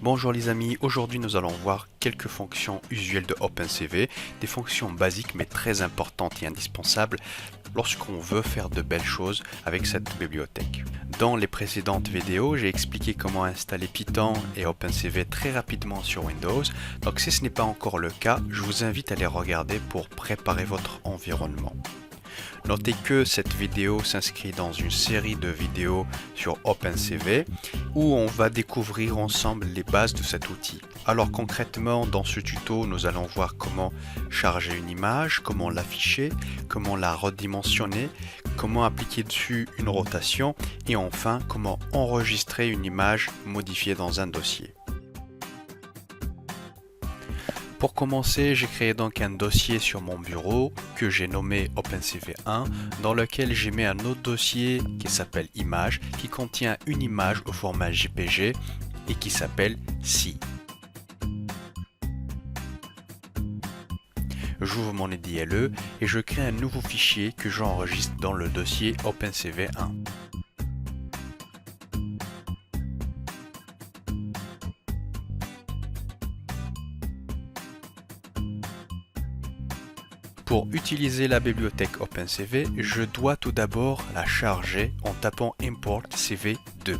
Bonjour les amis, aujourd'hui nous allons voir quelques fonctions usuelles de OpenCV, des fonctions basiques mais très importantes et indispensables lorsqu'on veut faire de belles choses avec cette bibliothèque. Dans les précédentes vidéos, j'ai expliqué comment installer Python et OpenCV très rapidement sur Windows, donc si ce n'est pas encore le cas, je vous invite à les regarder pour préparer votre environnement. Notez que cette vidéo s'inscrit dans une série de vidéos sur OpenCV où on va découvrir ensemble les bases de cet outil. Alors concrètement, dans ce tuto, nous allons voir comment charger une image, comment l'afficher, comment la redimensionner, comment appliquer dessus une rotation et enfin comment enregistrer une image modifiée dans un dossier. Pour commencer, j'ai créé donc un dossier sur mon bureau que j'ai nommé OpenCV1 dans lequel j'ai mis un autre dossier qui s'appelle Images qui contient une image au format JPG et qui s'appelle Si. J'ouvre mon IDLE et je crée un nouveau fichier que j'enregistre dans le dossier OpenCV1. Pour utiliser la bibliothèque OpenCV, je dois tout d'abord la charger en tapant Import CV2.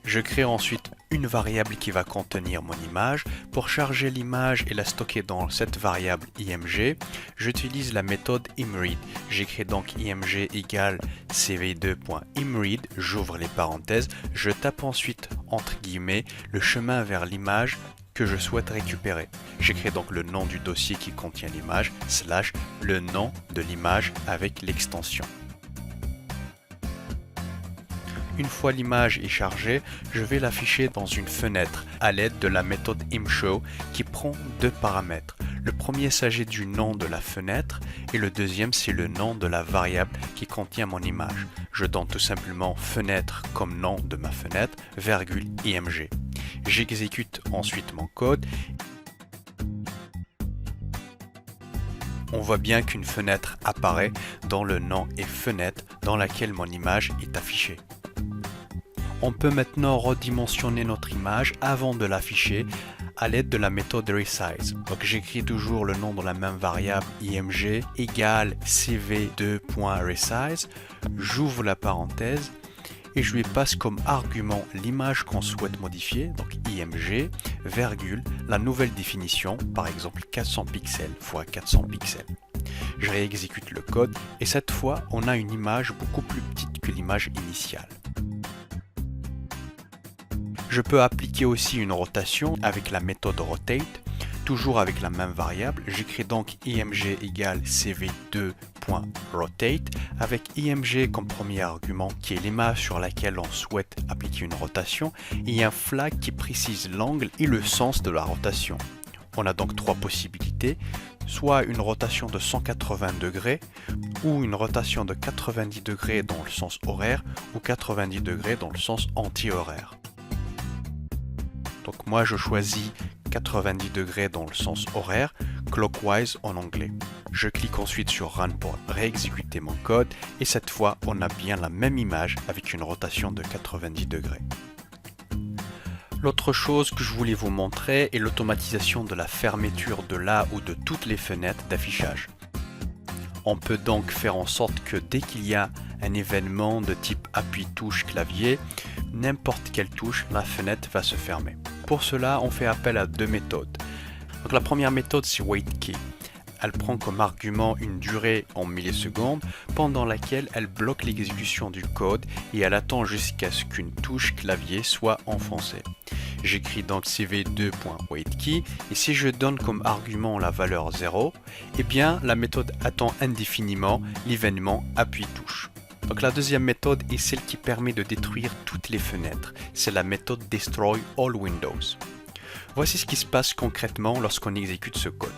Je crée ensuite une variable qui va contenir mon image. Pour charger l'image et la stocker dans cette variable img, j'utilise la méthode imread. J'écris donc img égale cv2.imread, j'ouvre les parenthèses, je tape ensuite entre guillemets le chemin vers l'image que je souhaite récupérer. J'écris donc le nom du dossier qui contient l'image, slash le nom de l'image avec l'extension. Une fois l'image est chargée, je vais l'afficher dans une fenêtre à l'aide de la méthode imshow qui prend deux paramètres. Le premier s'agit du nom de la fenêtre et le deuxième c'est le nom de la variable qui contient mon image. Je donne tout simplement fenêtre comme nom de ma fenêtre, virgule img. J'exécute ensuite mon code. On voit bien qu'une fenêtre apparaît dont le nom est fenêtre dans laquelle mon image est affichée. On peut maintenant redimensionner notre image avant de l'afficher à l'aide de la méthode resize. Donc j'écris toujours le nom de la même variable img égale cv2.resize, j'ouvre la parenthèse et je lui passe comme argument l'image qu'on souhaite modifier, donc img, virgule, la nouvelle définition, par exemple 400 pixels x 400 pixels. Je réexécute le code et cette fois on a une image beaucoup plus petite que l'image initiale. Je peux appliquer aussi une rotation avec la méthode rotate, toujours avec la même variable. J'écris donc img égale cv2.rotate avec img comme premier argument qui est l'image sur laquelle on souhaite appliquer une rotation et un flag qui précise l'angle et le sens de la rotation. On a donc trois possibilités, soit une rotation de 180 degrés ou une rotation de 90 degrés dans le sens horaire ou 90 degrés dans le sens anti-horaire. Donc moi je choisis 90 degrés dans le sens horaire, clockwise en anglais. Je clique ensuite sur Run pour réexécuter mon code et cette fois on a bien la même image avec une rotation de 90 degrés. L'autre chose que je voulais vous montrer est l'automatisation de la fermeture de la ou de toutes les fenêtres d'affichage. On peut donc faire en sorte que dès qu'il y a un événement de type appui touche clavier, n'importe quelle touche, la fenêtre va se fermer. Pour cela, on fait appel à deux méthodes. Donc la première méthode, c'est waitkey. Elle prend comme argument une durée en millisecondes pendant laquelle elle bloque l'exécution du code et elle attend jusqu'à ce qu'une touche clavier soit enfoncée. J'écris donc cv2.waitkey et si je donne comme argument la valeur 0, eh bien la méthode attend indéfiniment l'événement appui touche. Donc la deuxième méthode est celle qui permet de détruire toutes les fenêtres. C'est la méthode Destroy All Windows. Voici ce qui se passe concrètement lorsqu'on exécute ce code.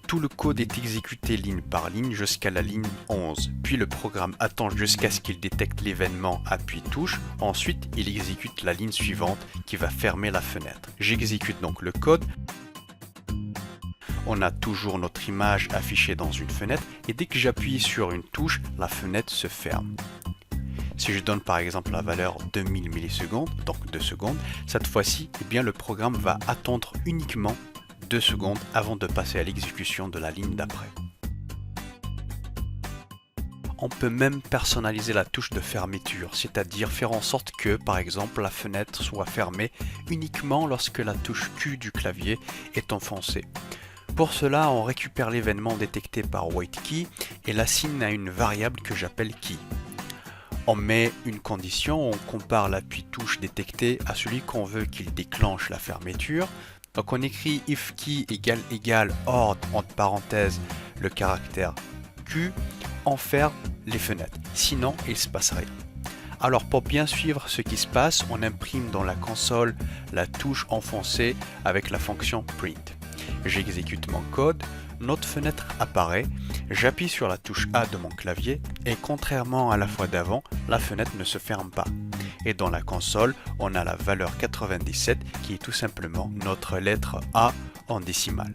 Tout le code est exécuté ligne par ligne jusqu'à la ligne 11. Puis le programme attend jusqu'à ce qu'il détecte l'événement appui touche. Ensuite, il exécute la ligne suivante qui va fermer la fenêtre. J'exécute donc le code. On a toujours notre image affichée dans une fenêtre et dès que j'appuie sur une touche, la fenêtre se ferme. Si je donne par exemple la valeur 2000 millisecondes, donc 2 secondes, cette fois-ci, eh bien, le programme va attendre uniquement 2 secondes avant de passer à l'exécution de la ligne d'après. On peut même personnaliser la touche de fermeture, c'est-à-dire faire en sorte que, par exemple, la fenêtre soit fermée uniquement lorsque la touche Q du clavier est enfoncée. Pour cela, on récupère l'événement détecté par WaitKey et l'assigne à une variable que j'appelle Key. On met une condition, on compare l'appui touche détecté à celui qu'on veut qu'il déclenche la fermeture. Donc on écrit if key égale hors entre parenthèses le caractère Q, on ferme les fenêtres, sinon il ne se passe rien. Alors pour bien suivre ce qui se passe, on imprime dans la console la touche enfoncée avec la fonction print. J'exécute mon code, notre fenêtre apparaît, j'appuie sur la touche A de mon clavier et contrairement à la fois d'avant, la fenêtre ne se ferme pas. Et dans la console, on a la valeur 97 qui est tout simplement notre lettre A en décimale.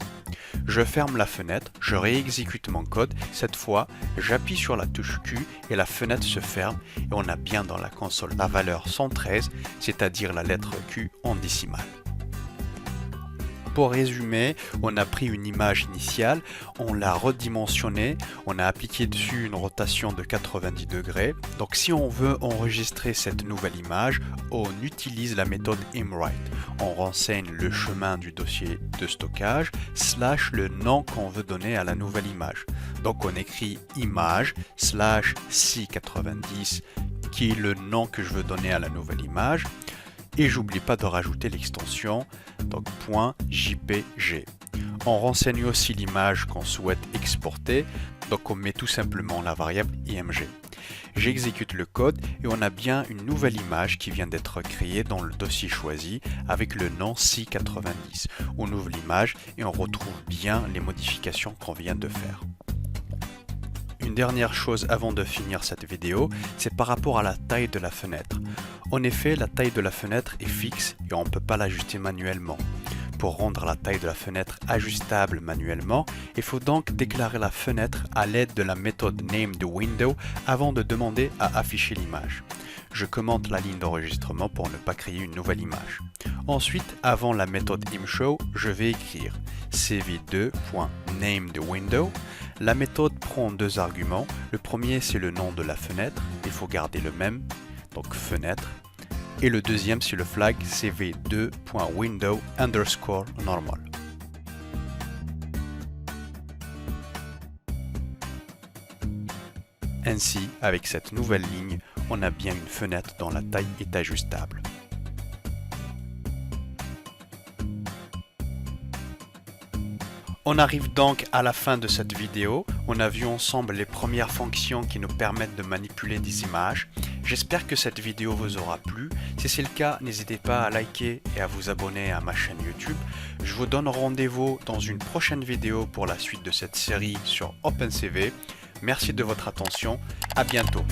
Je ferme la fenêtre, je réexécute mon code, cette fois j'appuie sur la touche Q et la fenêtre se ferme et on a bien dans la console la valeur 113, c'est-à-dire la lettre Q en décimale. Pour résumer, on a pris une image initiale, on l'a redimensionnée, on a appliqué dessus une rotation de 90 degrés. Donc si on veut enregistrer cette nouvelle image, on utilise la méthode imWrite. On renseigne le chemin du dossier de stockage / le nom qu'on veut donner à la nouvelle image. Donc on écrit image / C90 qui est le nom que je veux donner à la nouvelle image. Et j'oublie pas de rajouter l'extension donc .jpg. On renseigne aussi l'image qu'on souhaite exporter, donc on met tout simplement la variable img. J'exécute le code et on a bien une nouvelle image qui vient d'être créée dans le dossier choisi avec le nom C90. On ouvre l'image et on retrouve bien les modifications qu'on vient de faire. Une dernière chose avant de finir cette vidéo, c'est par rapport à la taille de la fenêtre. En effet, la taille de la fenêtre est fixe et on ne peut pas l'ajuster manuellement. Pour rendre la taille de la fenêtre ajustable manuellement, il faut donc déclarer la fenêtre à l'aide de la méthode nameDoWindow avant de demander à afficher l'image. Je commente la ligne d'enregistrement pour ne pas créer une nouvelle image. Ensuite, avant la méthode imShow, je vais écrire cv2.nameDoWindow. La méthode prend deux arguments. Le premier, c'est le nom de la fenêtre. Il faut garder le même, donc fenêtre. Et le deuxième, c'est le flag cv2.window_normal. Ainsi, avec cette nouvelle ligne, on a bien une fenêtre dont la taille est ajustable. On arrive donc à la fin de cette vidéo. On a vu ensemble les premières fonctions qui nous permettent de manipuler des images. J'espère que cette vidéo vous aura plu. Si c'est le cas, n'hésitez pas à liker et à vous abonner à ma chaîne YouTube. Je vous donne rendez-vous dans une prochaine vidéo pour la suite de cette série sur OpenCV. Merci de votre attention. À bientôt.